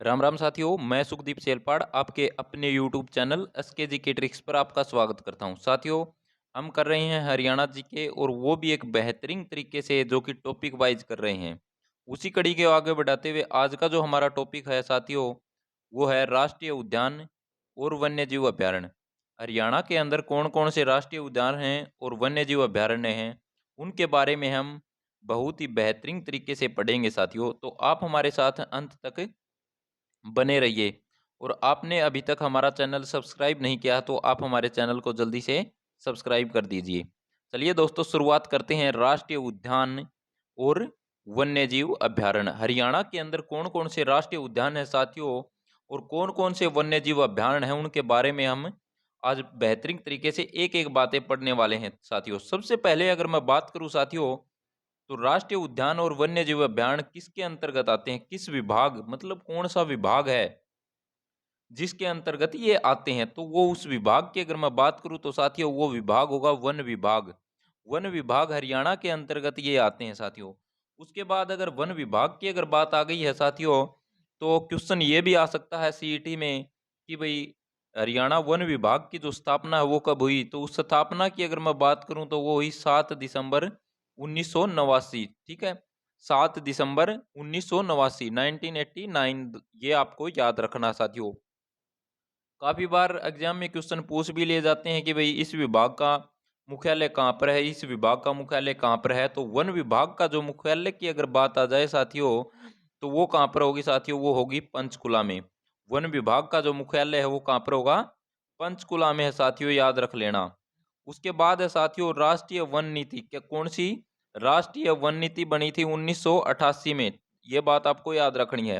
राम राम साथियों, मैं सुखदीप सेलपाड़ आपके अपने यूट्यूब चैनल एसके जी के ट्रिक्स पर आपका स्वागत करता हूं। साथियों, हम कर रहे हैं हरियाणा जी के, और वो भी एक बेहतरीन तरीके से, जो कि टॉपिक वाइज कर रहे हैं। उसी कड़ी के आगे बढ़ाते हुए आज का जो हमारा टॉपिक है साथियों, वो है राष्ट्रीय उद्यान और वन्य जीव अभ्यारण्य। हरियाणा के अंदर कौन कौन से राष्ट्रीय उद्यान हैं और वन्य जीव अभ्यारण्य हैं, उनके बारे में हम बहुत ही बेहतरीन तरीके से पढ़ेंगे साथियों। तो आप हमारे साथ अंत तक बने रहिए। और आपने अभी तक हमारा चैनल सब्सक्राइब नहीं किया तो आप हमारे चैनल को जल्दी से सब्सक्राइब कर दीजिए। चलिए दोस्तों, शुरुआत करते हैं राष्ट्रीय उद्यान और वन्य जीव अभ्यारण्य। हरियाणा के अंदर कौन कौन से राष्ट्रीय उद्यान है साथियों, और कौन कौन से वन्य जीव अभ्यारण्य हैं, उनके बारे में हम आज बेहतरीन तरीके से एक एक बातें पढ़ने वाले हैं साथियों। सबसे पहले अगर मैं बात करूं साथियों, तो राष्ट्रीय उद्यान और वन्य जीव अभ्यारण्य किसके अंतर्गत आते हैं, किस विभाग, मतलब कौन सा विभाग है जिसके अंतर्गत ये आते हैं, तो वो उस विभाग की अगर मैं बात करूं तो साथियों, वो विभाग होगा वन विभाग। वन विभाग हरियाणा के अंतर्गत ये आते हैं साथियों। उसके बाद अगर वन विभाग की अगर बात आ गई है साथियों, तो क्वेश्चन ये भी आ सकता है सीईटी में कि भाई हरियाणा वन विभाग की जो स्थापना है वो कब हुई, तो उस स्थापना की अगर मैं बात करूं तो वो हुई 7 दिसंबर 1989। ठीक है, 7 दिसंबर 1989, 1989, ये आपको याद रखना साथियों। काफी बार एग्जाम में क्वेश्चन पूछ भी लिए जाते हैं कि भाई इस विभाग का मुख्यालय कहाँ पर है, इस विभाग का मुख्यालय कहाँ पर है। तो वन विभाग का जो मुख्यालय की अगर बात आ जाए साथियों, तो वो कहाँ पर होगी साथियों, वो होगी पंचकुला में। वन विभाग का जो मुख्यालय है वो कहाँ पर होगा, पंचकुला में है साथियों, याद रख लेना। उसके बाद है साथियों राष्ट्रीय वन नीति। क्या कौन सी राष्ट्रीय वन नीति बनी थी 1988 में, ये बात आपको याद रखनी है।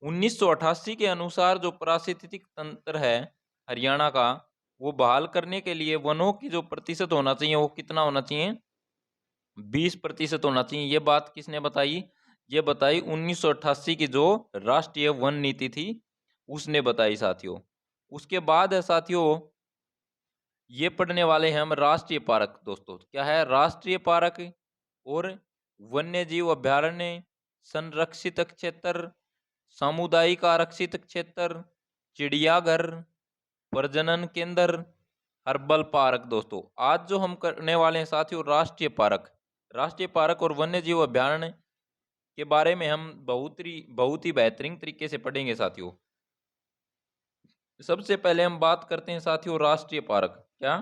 1988 के अनुसार जो पारिस्थितिक तंत्र है हरियाणा का, वो बहाल करने के लिए वनों की जो प्रतिशत होना चाहिए वो कितना होना चाहिए, 20% होना चाहिए। ये बात किसने बताई, ये बताई 1988 की जो राष्ट्रीय वन नीति थी उसने बताई साथियों। उसके बाद है साथियों, ये पढ़ने वाले हैं हम राष्ट्रीय पार्क। दोस्तों क्या है राष्ट्रीय पार्क और वन्य जीव अभ्यारण्य, संरक्षित क्षेत्र, सामुदायिक आरक्षित क्षेत्र, चिड़ियाघर, प्रजनन केंद्र, हर्बल पार्क। दोस्तों आज जो हम करने वाले हैं साथियों राष्ट्रीय पार्क और वन्य जीव अभ्यारण्य के बारे में हम बहुत ही बेहतरीन तरीके से पढ़ेंगे साथियों। सबसे पहले हम बात करते हैं साथियों राष्ट्रीय पार्क। क्या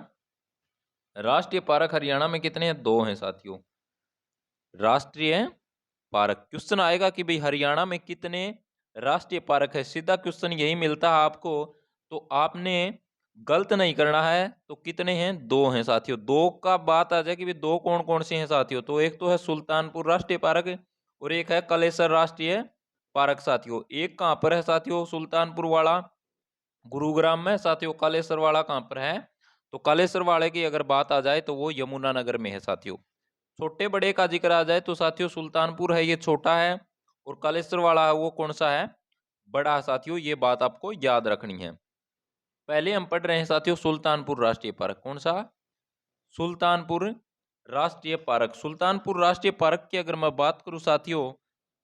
राष्ट्रीय पार्क हरियाणा में कितने हैं, 2 हैं साथियों। राष्ट्रीय पार्क, क्वेश्चन आएगा कि भाई हरियाणा में कितने राष्ट्रीय पार्क है, सीधा क्वेश्चन यही मिलता है आपको। तो आपने गलत नहीं करना है, तो कितने हैं, 2 हैं साथियों। 2 का बात आ जाए कि भाई 2 कौन कौन से हैं साथियों, तो एक तो है सुल्तानपुर राष्ट्रीय पार्क और एक है कलेसर राष्ट्रीय पार्क साथियों। एक कहाँ पर है साथियों, सुल्तानपुर वाला गुरुग्राम में, साथियों कालेसर वाला कहाँ पर है, तो कालेसर वाले की अगर बात आ जाए तो वो यमुनानगर में है साथियों। छोटे बड़े का जिक्र आ जाए तो साथियों सुल्तानपुर है ये छोटा है, और कालेसर वाला है वो कौन सा है, बड़ा है साथियों। ये बात आपको याद रखनी है। पहले हम पढ़ रहे हैं साथियों सुल्तानपुर राष्ट्रीय पार्क। कौन सा, सुल्तानपुर राष्ट्रीय पार्क। सुल्तानपुर राष्ट्रीय पार्क की अगर मैं बात करूं साथियों,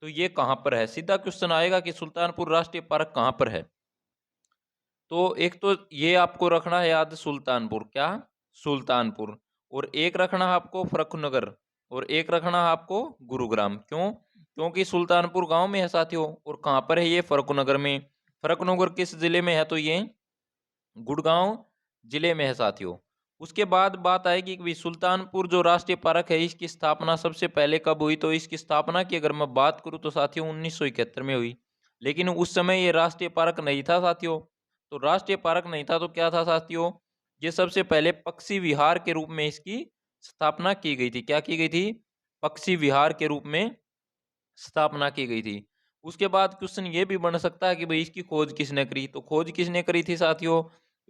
तो ये कहां पर है, सीधा क्वेश्चन आएगा कि सुल्तानपुर राष्ट्रीय पार्क कहां पर है। तो एक तो ये आपको रखना है याद, सुल्तानपुर, क्या सुल्तानपुर, और एक रखना है आपको फर्रुखनगर, और एक रखना है आपको गुरुग्राम। क्यों, क्योंकि सुल्तानपुर गांव में है साथियों, और कहाँ पर है ये, फर्रुखनगर में। फर्रुखनगर किस जिले में है, तो ये गुड़गांव जिले में है साथियों। उसके बाद बात आएगी कि सुल्तानपुर जो राष्ट्रीय पार्क है इसकी स्थापना सबसे पहले कब हुई, तो इसकी स्थापना की अगर मैं बात करूं तो साथियों 1971 में हुई। लेकिन उस समय ये राष्ट्रीय पार्क नहीं था साथियों। तो राष्ट्रीय पार्क नहीं था तो क्या था साथियों, ये सबसे पहले पक्षी विहार के रूप में इसकी स्थापना की गई थी। क्या की गई थी, पक्षी विहार के रूप में स्थापना की गई थी। उसके बाद क्वेश्चन ये भी बन सकता है कि भाई इसकी खोज किसने करी, तो खोज किसने करी थी साथियों,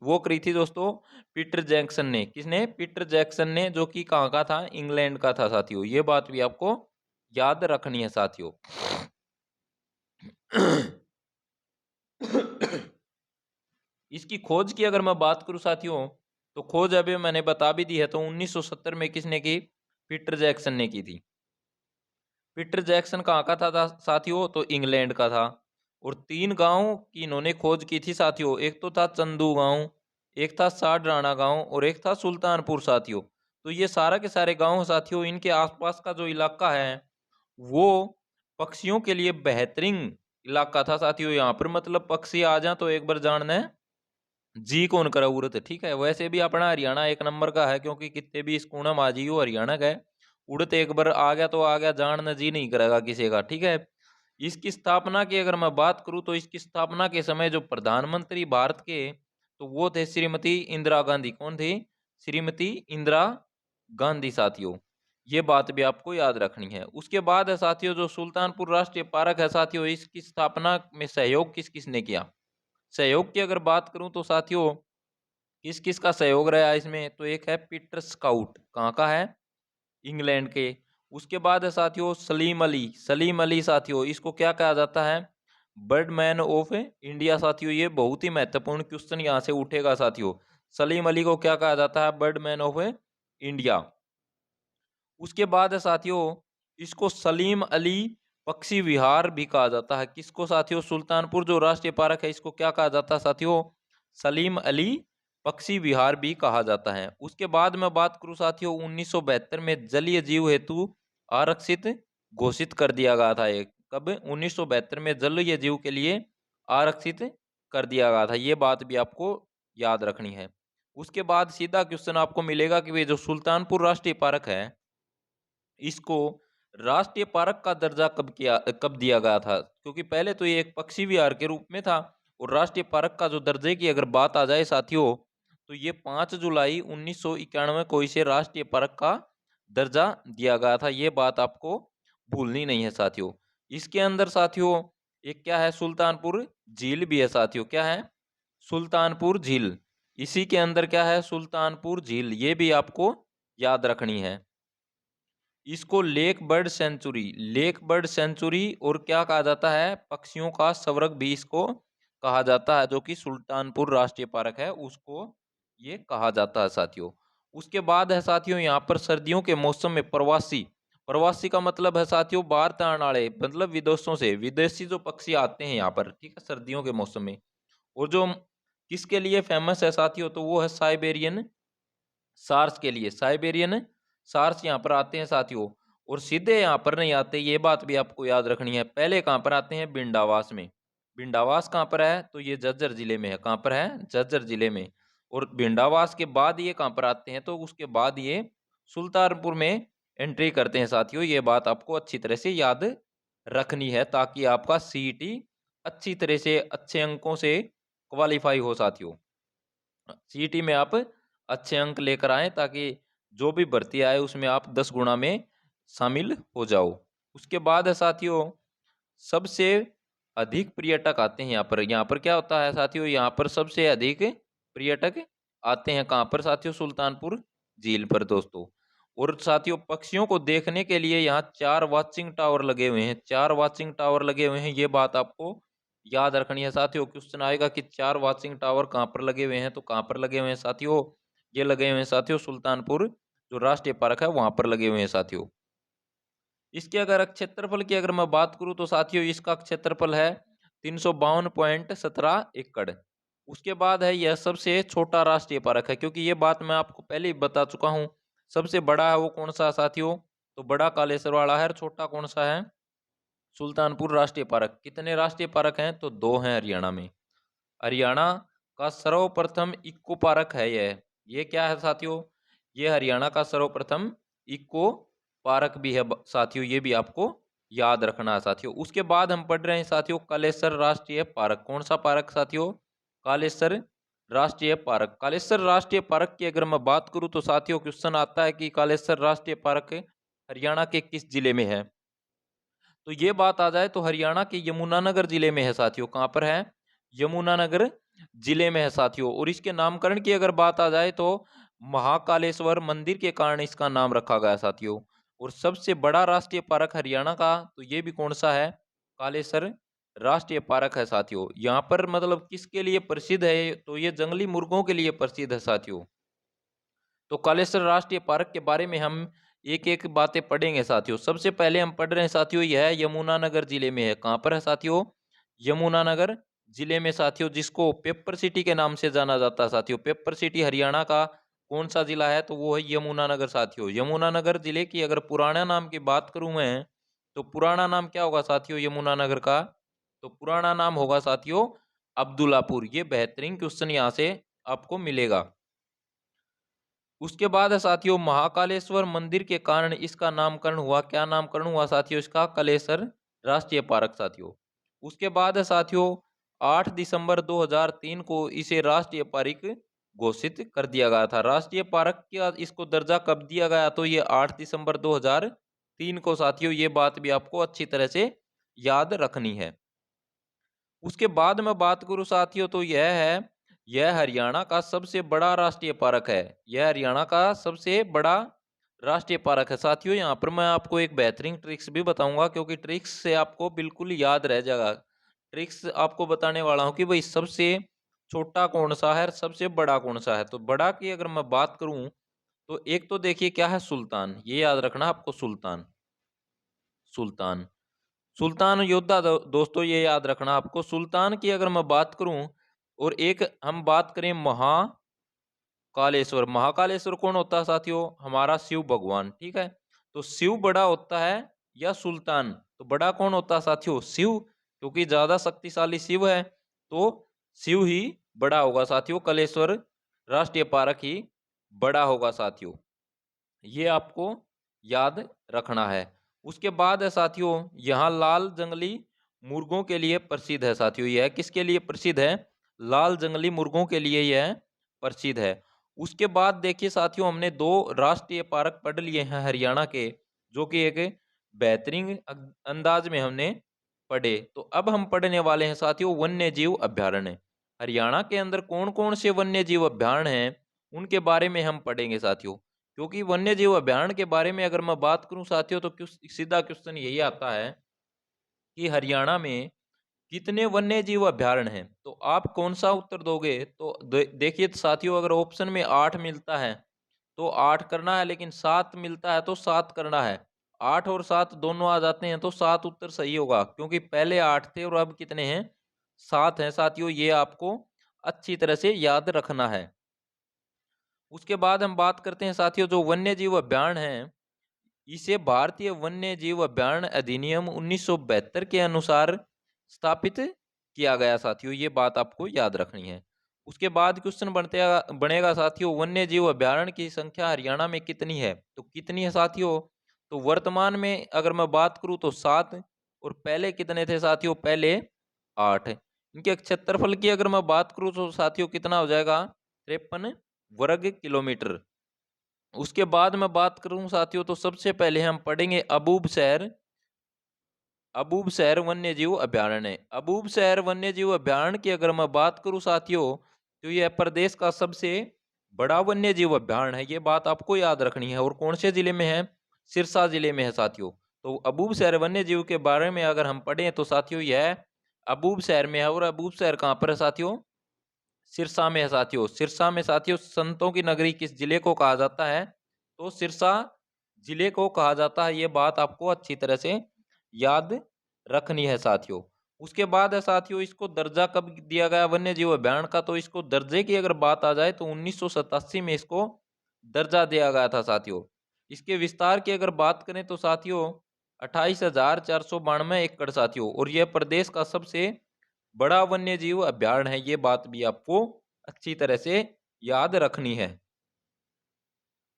वो करी थी दोस्तों पीटर जैक्सन ने। किसने, पीटर जैक्सन ने, जो कि कहाँ का था, इंग्लैंड का था साथियों। ये बात भी आपको याद रखनी है साथियों। इसकी खोज की अगर मैं बात करूं साथियों, तो खोज अभी मैंने बता भी दी है। तो 1970 में किसने की, पीटर जैक्सन ने की थी। पीटर जैक्सन कहाँ का था साथियों, तो इंग्लैंड का था। और 3 गांव की इन्होंने खोज की थी साथियों। एक तो था चंदू गांव, एक था साडराना गांव और एक था सुल्तानपुर साथियों। तो ये सारा के सारे गांव साथियों, इनके आसपास का जो इलाका है वो पक्षियों के लिए बेहतरीन इलाका था साथियों। यहाँ पर मतलब पक्षी आ जाए तो एक बार जानना है जी कौन करा उड़त। ठीक है, वैसे भी अपना हरियाणा एक नंबर का है, क्योंकि कितने भी स्कूना माजी हो हरियाणा गए, उड़त एक बार आ गया तो आ गया, जानना जी नहीं करेगा किसी का। ठीक है, इसकी स्थापना की अगर मैं बात करूं तो इसकी स्थापना के समय जो प्रधानमंत्री भारत के, तो वो थे श्रीमती इंदिरा गांधी। कौन थे? श्रीमती इंदिरा गांधी साथियों। ये बात भी आपको याद रखनी है। उसके बाद है साथियों जो सुल्तानपुर राष्ट्रीय पार्क है साथियों, इसकी स्थापना में सहयोग किस किसने किया? सहयोग की अगर बात करूं तो साथियों किस किस का सहयोग रहा इसमें, तो एक है पीटर स्काउट, कहाँ का है? इंग्लैंड के। उसके बाद है साथियों सलीम अली। सलीम अली साथियों, इसको क्या कहा जाता है? बर्डमैन ऑफ इंडिया साथियों। ये बहुत ही महत्वपूर्ण क्वेश्चन यहाँ से उठेगा साथियों। सलीम अली को क्या कहा जाता है? Birdman of India. उसके बाद है साथियों इसको सलीम अली पक्षी विहार भी कहा जाता है। किसको साथियों? सुल्तानपुर जो राष्ट्रीय पार्क है इसको क्या कहा जाता है साथियों? सलीम अली पक्षी विहार भी कहा जाता है। उसके बाद मैं बात करूं साथियों 1972 में जलीय जीव हेतु आरक्षित घोषित कर दिया गया था। एक कब? 1972 में जलीय जीव के लिए आरक्षित कर दिया गया था। ये बात भी आपको याद रखनी है। उसके बाद सीधा क्वेश्चन आपको मिलेगा कि वे जो सुल्तानपुर राष्ट्रीय पार्क है इसको राष्ट्रीय पार्क का दर्जा कब दिया गया था? क्योंकि पहले तो ये एक पक्षी विहार के रूप में था, और राष्ट्रीय पार्क का जो दर्जे की अगर बात आ जाए साथियों तो ये 5 जुलाई 1991 को इसे राष्ट्रीय पार्क का दर्जा दिया गया था। ये बात आपको भूलनी नहीं है साथियों। इसके अंदर साथियों एक क्या है? सुल्तानपुर झील भी है साथियों। क्या है? सुल्तानपुर झील। इसी के अंदर क्या है? सुल्तानपुर झील। ये भी आपको याद रखनी है। इसको lake bird sanctuary, lake bird sanctuary और क्या कहा जाता है? पक्षियों का स्वर्ग भी इसको कहा जाता है, जो कि सुल्तानपुर राष्ट्रीय पार्क है उसको ये कहा जाता है साथियों। उसके बाद है साथियों यहाँ पर सर्दियों के मौसम में प्रवासी, प्रवासी का मतलब है साथियों बाहर से आने वाले, मतलब विदेशों से विदेशी जो पक्षी आते हैं यहाँ पर, ठीक है, सर्दियों के मौसम में। और जो किसके लिए फेमस है साथियों, तो वो है साइबेरियन सार्स के लिए। साइबेरियन सार्स यहाँ पर आते हैं साथियों, और सीधे यहाँ पर नहीं आते, ये बात भी आपको याद रखनी है। पहले कहाँ पर आते हैं? बिंडावास में। बिंडावास कहाँ पर है? तो ये झज्जर जिले में है। कहाँ पर है? झज्जर जिले में। और बिंडावास के बाद ये कहाँ पर आते हैं? तो उसके बाद ये सुल्तानपुर में एंट्री करते हैं साथियों। ये बात आपको अच्छी तरह से याद रखनी है, ताकि आपका सीईटी अच्छी तरह से अच्छे अंकों से क्वालिफाई हो साथियों। सीईटी में आप अच्छे अंक लेकर आए, ताकि जो भी भर्ती आए उसमें आप 10 गुना में शामिल हो जाओ। उसके बाद है साथियों सबसे अधिक पर्यटक आते हैं यहाँ पर। यहाँ पर क्या होता है साथियों? यहाँ पर सबसे अधिक पर्यटक आते हैं कहाँ पर साथियों? सुल्तानपुर झील पर दोस्तों। और साथियों पक्षियों को देखने के लिए यहाँ 4 वॉचिंग टावर लगे हुए हैं। 4 वॉचिंग टावर लगे हुए हैं, ये बात आपको याद रखनी है साथियों। क्वेश्चन आएगा कि 4 वॉचिंग टावर कहाँ पर लगे हुए हैं, तो कहाँ पर लगे हुए हैं साथियों? ये लगे हुए हैं साथियों सुल्तानपुर जो राष्ट्रीय पार्क है वहां पर लगे हुए हैं साथियों। इसके अगर क्षेत्रफल की अगर मैं बात करूं तो साथियों इसका क्षेत्रफल है 352.17 एकड़। उसके बाद है यह सबसे छोटा राष्ट्रीय पार्क है, क्योंकि ये बात मैं आपको पहले ही बता चुका हूं। सबसे बड़ा है वो कौन सा साथियों? तो बड़ा कालेश्वर वाला है। और छोटा कौन सा है? सुल्तानपुर राष्ट्रीय पार्क। कितने राष्ट्रीय पार्क हैं? तो 2 हैं हरियाणा में। हरियाणा का सर्वप्रथम इको पार्क है यह। ये क्या है साथियों? ये हरियाणा का सर्वप्रथम इको पार्क भी है साथियों। ये भी आपको याद रखना है साथियों। उसके बाद हम पढ़ रहे हैं साथियों कालेसर राष्ट्रीय पार्क। कौन सा पार्क साथियों? कालेसर राष्ट्रीय पार्क। कालेसर राष्ट्रीय पार्क की अगर मैं बात करूं तो साथियों क्वेश्चन आता है कि कालेसर राष्ट्रीय पार्क हरियाणा के किस जिले में है? तो ये बात आ जाए तो हरियाणा के यमुनानगर जिले में है साथियों। कहाँ पर है? यमुनानगर जिले में है साथियों। और इसके नामकरण की अगर बात आ जाए तो महाकालेश्वर मंदिर के कारण इसका नाम रखा गया साथियों। और सबसे बड़ा राष्ट्रीय पार्क हरियाणा का तो ये भी कौन सा है? कालेसर राष्ट्रीय पार्क है साथियों। यहाँ पर मतलब किसके लिए प्रसिद्ध है? तो ये जंगली मुर्गों के लिए प्रसिद्ध है साथियों। तो कालेश्वर राष्ट्रीय पार्क के बारे में हम एक एक बातें पढ़ेंगे साथियों। सबसे पहले हम पढ़ रहे हैं साथियों, यह यमुनानगर जिले में है। कहाँ पर है साथियों? यमुनानगर जिले में साथियों, जिसको पेपर सिटी के नाम से जाना जाता है साथियों। पेपर सिटी हरियाणा का कौन सा जिला है, तो वो है यमुनानगर साथियों। यमुनानगर जिले की अगर पुराना नाम की बात करूं मैं, तो पुराना नाम क्या होगा साथियों यमुनानगर का, तो पुराना नाम होगा साथियों अब्दुल्लापुर। ये बेहतरीन क्वेश्चन यहाँ से आपको मिलेगा। उसके बाद है साथियों महाकालेश्वर मंदिर के कारण इसका नामकरण हुआ। क्या नामकरण हुआ साथियों इसका, कलेसर राष्ट्रीय पार्क साथियों। उसके बाद है साथियों 8 दिसंबर 2003 को इसे राष्ट्रीय पार्क घोषित कर दिया गया था। राष्ट्रीय पार्क का इसको दर्जा कब दिया गया, तो ये 8 दिसंबर 2003 को साथियों। ये बात भी आपको अच्छी तरह से याद रखनी है। उसके बाद मैं बात करूं साथियों, तो यह हरियाणा का सबसे बड़ा राष्ट्रीय पार्क है। यह हरियाणा का सबसे बड़ा राष्ट्रीय पार्क है साथियों। यहाँ पर मैं आपको एक बेहतरीन ट्रिक्स भी बताऊंगा, क्योंकि ट्रिक्स से आपको बिल्कुल याद रह जाएगा। ट्रिक्स आपको बताने वाला हूँ कि भाई सबसे छोटा कौन सा है, सबसे बड़ा कौन सा है। तो बड़ा की अगर मैं बात करूं, तो एक तो देखिए क्या है, सुल्तान। ये याद रखना आपको, सुल्तान। सुल्तान सुल्तान योद्धा दोस्तों, ये याद रखना आपको। सुल्तान की अगर मैं बात करूं, और एक हम बात करें महाकालेश्वर। महाकालेश्वर कौन होता है साथियों, हमारा शिव भगवान, ठीक है। तो शिव बड़ा होता है या सुल्तान, तो बड़ा कौन होता है साथियों, शिव, क्योंकि ज्यादा शक्तिशाली शिव है, तो शिव ही बड़ा होगा साथियों। कलेश्वर राष्ट्रीय पार्क ही बड़ा होगा साथियों। ये आपको याद रखना है। उसके बाद है साथियों यहाँ लाल जंगली मुर्गों के लिए प्रसिद्ध है साथियों। यह किसके लिए प्रसिद्ध है, लाल जंगली मुर्गों के लिए यह प्रसिद्ध है। उसके बाद देखिए साथियों हमने दो राष्ट्रीय पार्क पढ़ लिए हैं हरियाणा के, जो कि एक बेहतरीन अंदाज में हमने पढ़े। तो अब हम पढ़ने वाले हैं साथियों वन्य जीव अभ्यारण्य। हरियाणा के अंदर कौन कौन से वन्य जीव अभ्यारण्य हैं, उनके बारे में हम पढ़ेंगे साथियों। क्योंकि वन्य जीव अभ्यारण्य के बारे में अगर मैं बात करूं साथियों, तो सीधा क्वेश्चन यही आता है कि हरियाणा में कितने वन्य जीव अभ्यारण्य हैं। तो आप कौन सा उत्तर दोगे, तो देखिए साथियों अगर ऑप्शन में 8 मिलता है तो 8 करना है, लेकिन 7 मिलता है तो 7 करना है। 8 और 7 दोनों आ जाते हैं तो 7 उत्तर सही होगा, क्योंकि पहले 8 थे और अब कितने हैं, 7 हैं साथियों। ये आपको अच्छी तरह से याद रखना है। उसके बाद हम बात करते हैं साथियों जो वन्य जीव अभ्यारण्य है, इसे भारतीय वन्य जीव अभ्यारण्य अधिनियम 1972 के अनुसार स्थापित किया गया साथियों। ये बात आपको याद रखनी है। उसके बाद क्वेश्चन बनेगा साथियों वन्य जीव अभ्यारण्य की संख्या हरियाणा में कितनी है, तो कितनी है साथियों, तो वर्तमान में अगर मैं बात करूं तो 7, और पहले कितने थे साथियों, पहले 8। इनके क्षेत्रफल की अगर मैं बात करूं तो साथियों कितना हो जाएगा, 53 वर्ग किलोमीटर। उसके बाद मैं बात करूं साथियों, तो सबसे पहले हम पढ़ेंगे अबूब शहर वन्य जीव अभ्यारण्य। अबूब शहर वन्य जीव अभ्यारण्य की अगर मैं बात करूं साथियों, तो यह प्रदेश का सबसे बड़ा वन्य जीव अभ्यारण्य है। ये बात आपको याद रखनी है। और कौन से जिले में है, सिरसा जिले में है साथियों। तो अबूब शहर वन्य जीव के बारे में अगर हम पढ़ें तो साथियों यह अबूब शहर में है। और अबूब शहर कहाँ पर है साथियों, सिरसा में है साथियों। सिरसा में साथियों संतों की नगरी किस जिले को कहा जाता है, तो सिरसा जिले को कहा जाता है। ये बात आपको अच्छी तरह से याद रखनी है साथियों। उसके बाद है साथियों इसको दर्जा कब दिया गया वन्य जीव अभ्यारण्य का, तो इसको दर्जे की अगर बात आ जाए तो 1987 में इसको दर्जा दिया गया था साथियों। इसके विस्तार की अगर बात करें तो साथियों 28,492 एकड़ साथियों, और यह प्रदेश का सबसे बड़ा वन्य जीव अभ्यारण्य है। ये बात भी आपको अच्छी तरह से याद रखनी है।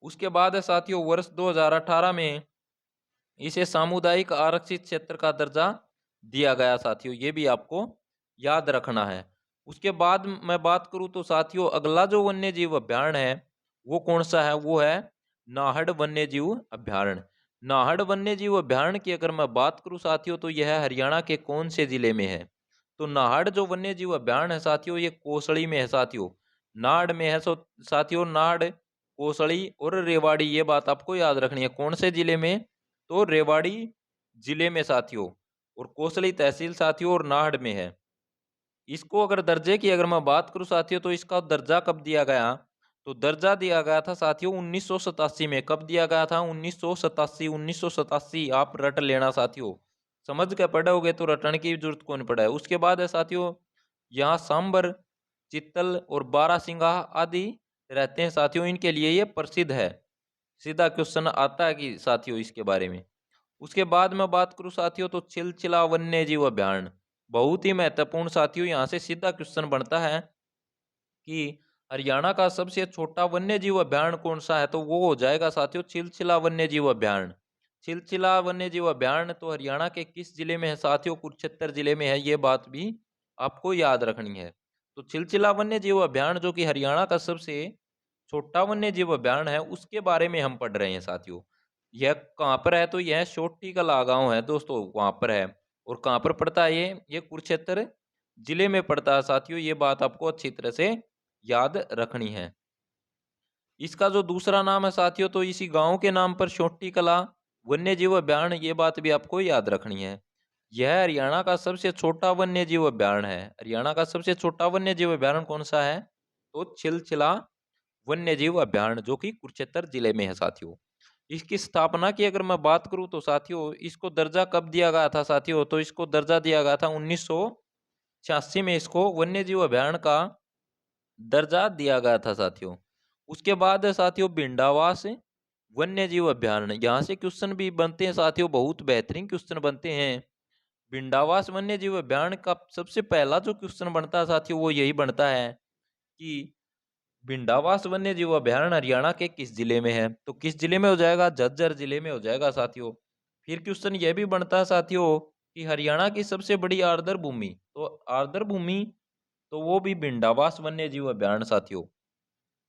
उसके बाद है साथियों वर्ष 2018 में इसे सामुदायिक आरक्षित क्षेत्र का दर्जा दिया गया साथियों। ये भी आपको याद रखना है। उसके बाद मैं बात करूं तो साथियों अगला जो वन्य जीव अभ्यारण्य है वो कौन सा है, वो है नाहड़ वन्य जीव अभ्यारण्य। नाहड़ वन्य जीव अभ्यारण्य की अगर मैं बात करूं साथियों, तो यह हरियाणा के कौन से जिले में है, तो नाहड़ जो वन्य जीव अभ्यारण्य है साथियों ये कोसड़ी में है साथियों। नाहड़ में है साथियों, नाहड़, कोसड़ी और रेवाड़ी। ये बात आपको याद रखनी है। कौन से जिले में, तो रेवाड़ी जिले में साथियों, और कोसली तहसील साथियों और नाहड़ में है। इसको अगर दर्जे की अगर मैं बात करूं साथियों, तो इसका दर्जा कब दिया गया, तो दर्जा दिया गया था साथियों 1987 में। कब दिया गया था, 1987। 1987 आप रट लेना साथियों। समझ के पढ़ोगे तो रटने की जरूरत कौन पड़ा है। उसके बाद है साथियों यहाँ सांबर, चित्तल और बारहसिंगा आदि रहते हैं साथियों, इनके लिए ये प्रसिद्ध है। सीधा क्वेश्चन आता है कि साथियों इसके बारे में। उसके बाद मैं बात करूं साथियों तो चिलचिला वन्य जीव अभ्यारण्य बहुत ही महत्वपूर्ण साथियों, यहाँ से सीधा क्वेश्चन बनता है कि हरियाणा का सबसे छोटा वन्य जीव अभ्यारण्य कौन सा है, तो वो हो जाएगा साथियों चिलचिला वन्य जीव अभ्यारण्य। चिलचिला वन्य जीव अभ्यारण्य तो हरियाणा के किस जिले में है साथियों, कुरुक्षेत्र जिले में है, ये बात भी आपको याद रखनी है। तो चिलचिला वन्य जीव अभ्यारण्य जो कि हरियाणा का सबसे छोटा वन्य जीव अभ्यारण्य है, उसके बारे में हम पढ़ रहे हैं साथियों। यह कहाँ पर है, तो यह छोटी कला गांव है दोस्तों, वहां पर है। और कहाँ पर पड़ता है ये कुरुक्षेत्र जिले में पड़ता है साथियों, ये बात आपको अच्छी तरह से याद रखनी है। इसका जो दूसरा नाम है साथियों तो इसी गांव के नाम पर छोटी कला वन्य जीव अभ्यारण्य, ये बात भी आपको याद रखनी है। यह हरियाणा का सबसे छोटा वन्य जीव अभ्यारण्य है। हरियाणा का सबसे छोटा वन्य जीव अभ्यारण्य कौन सा है, तो चिलचिला वन्य जीव अभ्यारण्य जो कि कुरुक्षेत्र जिले में है साथियों। इसकी स्थापना की अगर मैं बात करूं तो साथियों इसको दर्जा कब दिया गया था साथियों, तो इसको दर्जा दिया गया था 1986 में, इसको वन्य जीव अभ्यारण्य का दर्जा दिया गया था साथियों। उसके बाद है साथियों भिंडावास वन्य जीव अभ्यारण्य, यहाँ से क्वेश्चन भी बनते हैं साथियों, बहुत बेहतरीन क्वेश्चन बनते हैं। भिंडावास वन्य जीव अभ्यारण्य का सबसे पहला जो क्वेश्चन बनता है साथियों वो यही बनता है कि भिंडावास वन्य जीव अभ्यारण्य हरियाणा के किस जिले में है, तो किस जिले में हो जाएगा, झज्जर जिले में हो जाएगा साथियों। फिर क्वेश्चन यह भी बनता है साथियों कि हरियाणा की सबसे बड़ी आर्द्र भूमि, तो आर्द्र भूमि तो वो भी भिंडावास वन्य जीव अभ्यारण्य साथियों।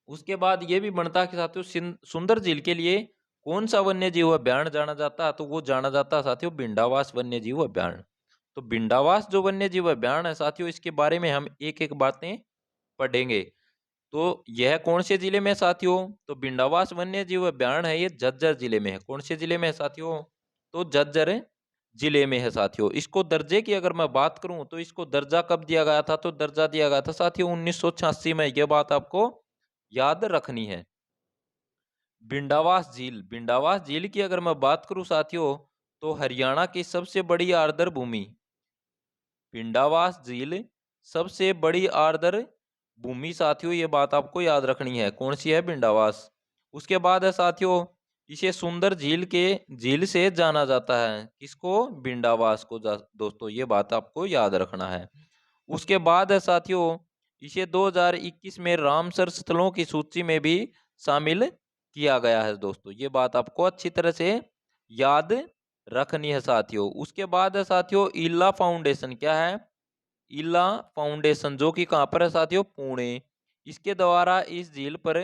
उसके बाद ये भी बनता है कि साथियों सुंदर झील के लिए कौन सा वन्य जीव अभ्यारण्य जाना जाता है, तो वो जाना जाता है साथियों भिंडावास वन्य जीव अभ्यारण्य। तो भिंडावास जो वन्य जीव अभ्यारण्य है साथियों, इसके बारे में हम एक एक बातें पढ़ेंगे। तो यह कौन से जिले में है साथियों, तो भिंडावास वन्य जीव अभ्यारण्य है ये झज्जर जिले में है। कौन से जिले में है साथियों, तो झज्जर जिले में है साथियों। इसको दर्जे की अगर मैं बात करूं तो इसको दर्जा कब दिया गया था, तो दर्जा दिया गया था साथियों 1986 में, यह बात आपको याद रखनी है। भिंडावास झील की अगर मैं बात करूं साथियों तो हरियाणा की सबसे बड़ी आर्द्र भूमि, भिंडावास झील सबसे बड़ी आर्द्र भूमि साथियों, ये बात आपको याद रखनी है, कौन सी है, भिंडावास। उसके बाद है साथियों इसे सुंदर झील से जाना जाता है, किसको, भिंडावास को दोस्तों, ये बात आपको याद रखना है। उसके बाद है साथियों इसे 2021 में रामसर स्थलों की सूची में भी शामिल किया गया है दोस्तों, ये बात आपको अच्छी तरह से याद रखनी है साथियों। उसके बाद है साथियों इला फाउंडेशन, क्या है, इला फाउंडेशन जो कि कहां पर है साथियों, पुणे। इसके द्वारा इस झील पर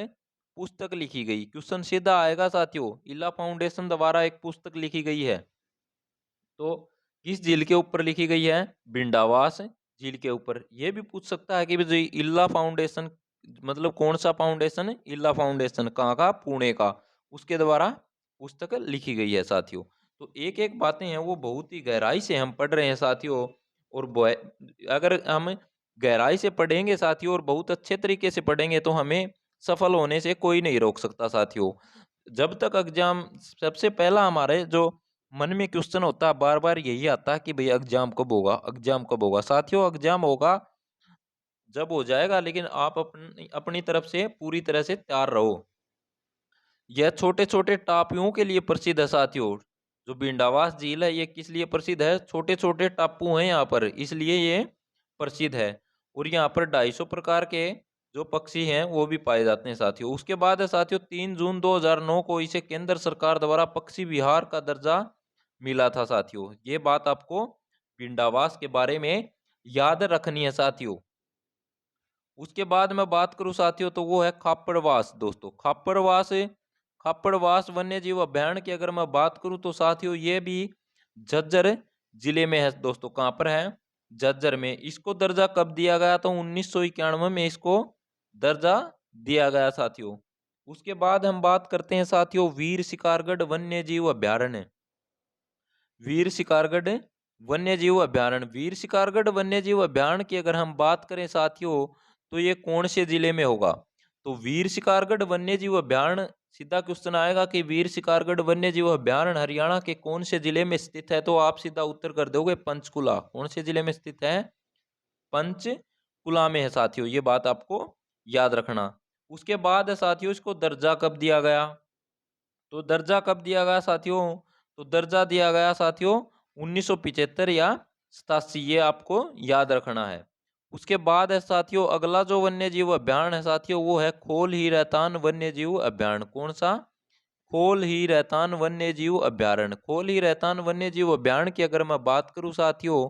पुस्तक लिखी गई, क्वेश्चन सीधा आएगा साथियों, इला फाउंडेशन द्वारा एक पुस्तक लिखी गई है, तो किस झील के ऊपर लिखी गई है, भिंडावास झील के ऊपर। यह भी पूछ सकता है कि भाई इला फाउंडेशन मतलब कौन सा फाउंडेशन, इला फाउंडेशन कहाँ का, पुणे का, उसके द्वारा पुस्तक लिखी गई है साथियों। तो एक एक बातें हैं वो बहुत ही गहराई से हम पढ़ रहे हैं साथियों, और अगर हम गहराई से पढ़ेंगे साथियों और बहुत अच्छे तरीके से पढ़ेंगे तो हमें सफल होने से कोई नहीं रोक सकता साथियों। जब तक एग्जाम, सबसे पहला हमारे जो मन में क्वेश्चन होता है बार बार यही आता है कि भैया एग्जाम कब होगा, एग्जाम कब होगा। साथियों एग्जाम होगा जब हो जाएगा, लेकिन आप अपनी अपनी तरफ से पूरी तरह से तैयार रहो। यह छोटे छोटे टापुओं के लिए प्रसिद्ध है साथियों, जो भिंडावास झील है ये किस लिए प्रसिद्ध है, छोटे छोटे टापू हैं यहाँ पर, इसलिए ये प्रसिद्ध है। और यहाँ पर 250 प्रकार के जो पक्षी हैं वो भी पाए जाते हैं साथियों। उसके बाद है साथियों 3 जून 2009 को इसे केंद्र सरकार द्वारा पक्षी विहार का दर्जा मिला था साथियों, ये बात आपको भिंडावास के बारे में याद रखनी है साथियों। उसके बाद मैं बात करूं साथियों तो वो है खापड़वास दोस्तों, खापड़वास वन्य जीव अभ्यारण्य की अगर मैं बात करूं तो साथियों ये भी झज्जर जिले में है दोस्तों, कहां पर है, झज्जर में। इसको दर्जा कब दिया गया, तो 1991 में इसको दर्जा दिया गया साथियों। उसके बाद हम बात करते हैं साथियों वीर शिकारगढ़ वन्य जीव अभ्यारण्य, वीर शिकारगढ़ वन्य जीव अभ्यारण्य। वीर शिकारगढ़ वन्य जीव अभ्यारण्य की अगर हम बात करें साथियों तो ये कौन से जिले में होगा, तो वीर शिकारगढ़ वन्य जीव अभ्यारण्य सीधा क्वेश्चन आएगा कि वीर शिकारगढ़ वन्य जीव अभयारण्य हरियाणा के कौन से जिले में स्थित है, तो आप सीधा उत्तर कर दोगे पंचकुला। कौन से जिले में स्थित है? पंचकुला में है साथियों, ये बात आपको याद रखना। उसके बाद है साथियों इसको दर्जा कब दिया गया, तो दर्जा कब दिया गया साथियों, तो दर्जा दिया गया साथियों 1975 या 87, ये आपको याद रखना है। उसके बाद है साथियों अगला जो वन्य जीव अभयारण्य है साथियों वो है खोल ही रहतान वन्य जीव अभयारण्य। कौन सा? खोल ही रहतान वन्य जीव अभयारण्य। खोल ही रहतान वन्य जीव अभयारण्य की अगर मैं बात करूं साथियों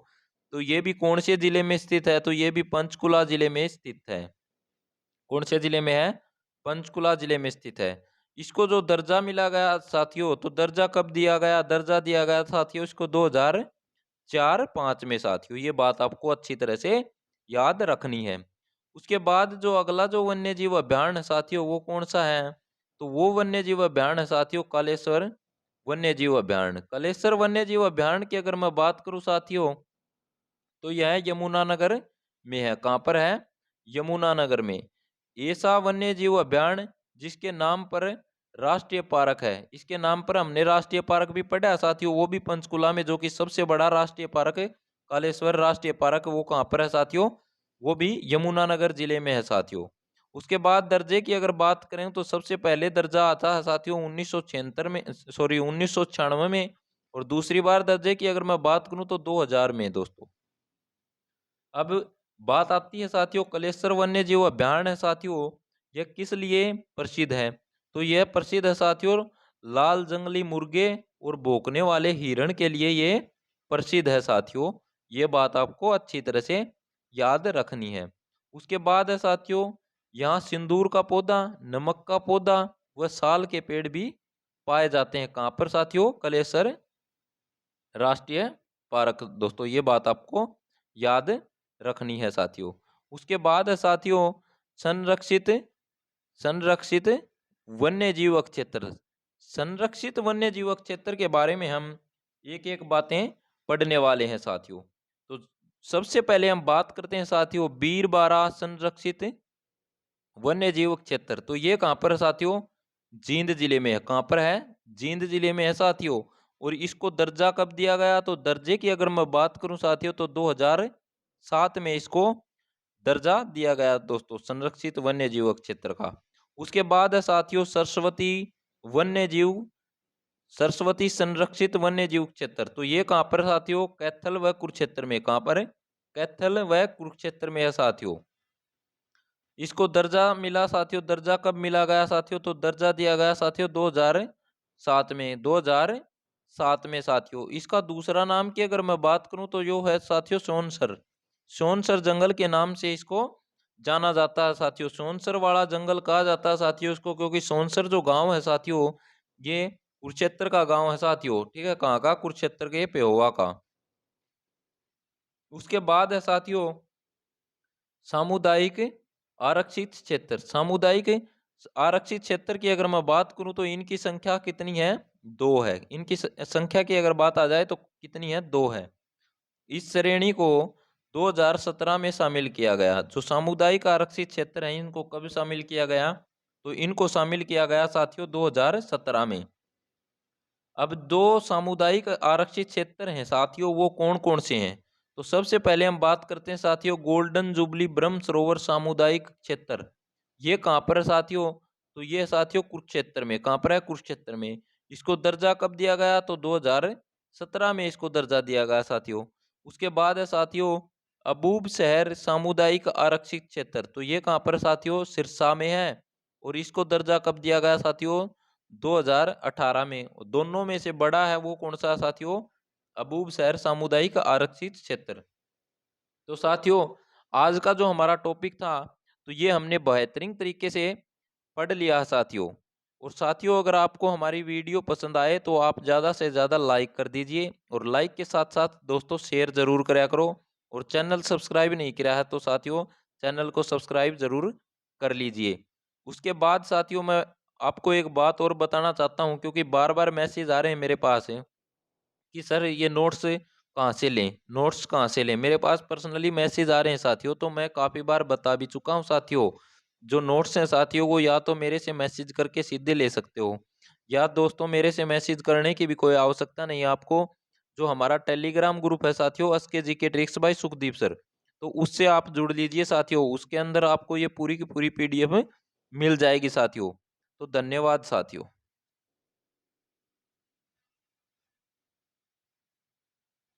तो ये भी कौन से जिले में स्थित है, तो ये भी पंचकुला जिले में स्थित है। कौन से जिले में है? पंचकुला जिले में स्थित है। इसको जो दर्जा मिला गया साथियों, तो दर्जा कब दिया गया? दर्जा दिया गया साथियों इसको 2004-5 में साथियों, ये बात आपको अच्छी तरह से याद रखनी है। उसके बाद जो अगला जो वन्य जीव अभयारण्य साथियों वो कौन सा है, तो वो वन्य जीव अभयारण्य साथियों कालेश्वर वन्य जीव अभयारण्य। कालेश्वर वन्य जीव अभयारण्य की अगर मैं बात करूं साथियों तो यह यमुनानगर में है। कहाँ पर है? यमुनानगर में। ऐसा वन्य जीव अभयारण्य जिसके नाम पर राष्ट्रीय पार्क है, इसके नाम पर हमने राष्ट्रीय पार्क भी पढ़ा है साथियों, वो भी पंचकुला में, जो कि सबसे बड़ा राष्ट्रीय पार्क है कालेश्वर राष्ट्रीय पार्क, वो कहाँ पर है साथियों? वो भी यमुनानगर जिले में है साथियों। उसके बाद दर्जे की अगर बात करें तो सबसे पहले दर्जा आता है साथियों 1976 में, सॉरी 1996 में, और दूसरी बार दर्जे की अगर मैं बात करूं तो 2000 में दोस्तों। अब बात आती है साथियों कलेश्वर वन्य जीव अभयारण्य है साथियों, यह किस लिए प्रसिद्ध है, तो यह प्रसिद्ध है साथियों लाल जंगली मुर्गे और भौंकने वाले हिरण के लिए ये प्रसिद्ध है साथियों। ये बात आपको अच्छी तरह से याद रखनी है। उसके बाद है साथियों यहाँ सिंदूर का पौधा, नमक का पौधा व साल के पेड़ भी पाए जाते हैं। कहाँ पर साथियों? कलेश्वर राष्ट्रीय पार्क दोस्तों, ये बात आपको याद रखनी है साथियों। उसके बाद है साथियों संरक्षित संरक्षित वन्य जीव क्षेत्र। संरक्षित वन्य जीव क्षेत्र के बारे में हम एक एक बातें पढ़ने वाले हैं साथियों। तो सबसे पहले हम बात करते हैं साथियों बीरबारा संरक्षित वन्य जीव क्षेत्र। तो ये कहाँ पर है साथियों? जींद जिले में है। कहाँ पर है? जींद जिले में है साथियों। और इसको दर्जा कब दिया गया, तो दर्जे की अगर मैं बात करूं साथियों तो 2007 में इसको दर्जा दिया गया दोस्तों संरक्षित वन्य जीव क्षेत्र का। उसके बाद है साथियों वन्य जीव सरस्वती संरक्षित वन्य जीव क्षेत्र। तो ये कहाँ पर साथियों? कैथल व कुरुक्षेत्र में। कहाँ पर है? कैथल व कुरुक्षेत्र में है साथियों। इसको दर्जा मिला साथियों, दर्जा कब मिला गया साथियों, तो दर्जा दिया गया साथियों 2007 में। 2007 में साथियों। इसका दूसरा नाम की अगर मैं बात करूं तो यो है साथियों सोनसर। सोनसर जंगल के नाम से इसको जाना जाता है साथियों। सोनसर वाला जंगल कहा जाता है साथियों इसको, क्योंकि सोनसर जो गांव है साथियों ये कुरुक्षेत्र का गांव है साथियों। ठीक है, कहाँ का? कुरुक्षेत्र के पेहोवा का। उसके बाद है साथियों सामुदायिक आरक्षित क्षेत्र। सामुदायिक आरक्षित क्षेत्र की अगर मैं बात करूं तो इनकी संख्या कितनी है? 2 है। इनकी संख्या की अगर बात आ जाए तो कितनी है? 2 है। इस श्रेणी को 2017 में शामिल किया गया। जो सामुदायिक आरक्षित क्षेत्र है इनको कब शामिल किया गया, तो इनको शामिल किया गया साथियों 2017 में। अब दो सामुदायिक आरक्षित क्षेत्र हैं साथियों वो कौन कौन से हैं, तो सबसे पहले हम बात करते हैं साथियों गोल्डन जुबली ब्रह्म सरोवर सामुदायिक क्षेत्र। ये कहाँ पर है साथियों, तो ये साथियों कुरुक्षेत्र में। कहाँ पर है? कुरुक्षेत्र में। इसको दर्जा कब दिया गया, तो 2017 में इसको दर्जा दिया गया साथियों। उसके बाद है साथियों अबूब शहर सामुदायिक आरक्षित क्षेत्र। तो ये कहाँ पर है साथियों? सिरसा में है। और इसको दर्जा कब दिया गया साथियों? 2018 में। दोनों में से बड़ा है वो कौन सा साथियों? अबूब शहर सामुदायिक आरक्षित क्षेत्र। तो साथियों आज का जो हमारा टॉपिक था तो ये हमने बेहतरीन तरीके से पढ़ लिया है साथियों। और साथियों अगर आपको हमारी वीडियो पसंद आए तो आप ज़्यादा से ज़्यादा लाइक कर दीजिए, और लाइक के साथ साथ दोस्तों शेयर ज़रूर करा करो। और चैनल सब्सक्राइब नहीं किया है तो साथियों चैनल को सब्सक्राइब ज़रूर कर लीजिए। उसके बाद साथियों मैं आपको एक बात और बताना चाहता हूँ, क्योंकि बार बार मैसेज आ रहे हैं मेरे पास है कि सर ये नोट्स कहाँ से लें, नोट्स कहाँ से लें। मेरे पास पर्सनली मैसेज आ रहे हैं साथियों, तो मैं काफ़ी बार बता भी चुका हूँ साथियों जो नोट्स हैं साथियों वो या तो मेरे से मैसेज करके सीधे ले सकते हो, या दोस्तों मेरे से मैसेज करने की भी कोई आवश्यकता नहीं है आपको। जो हमारा टेलीग्राम ग्रुप है साथियों, SK GK tricks by Sukhdeep sir, तो उससे आप जुड़ लीजिए साथियों। उसके अंदर आपको ये पूरी की पूरी पीडीएफ मिल जाएगी साथियों। तो धन्यवाद साथियों।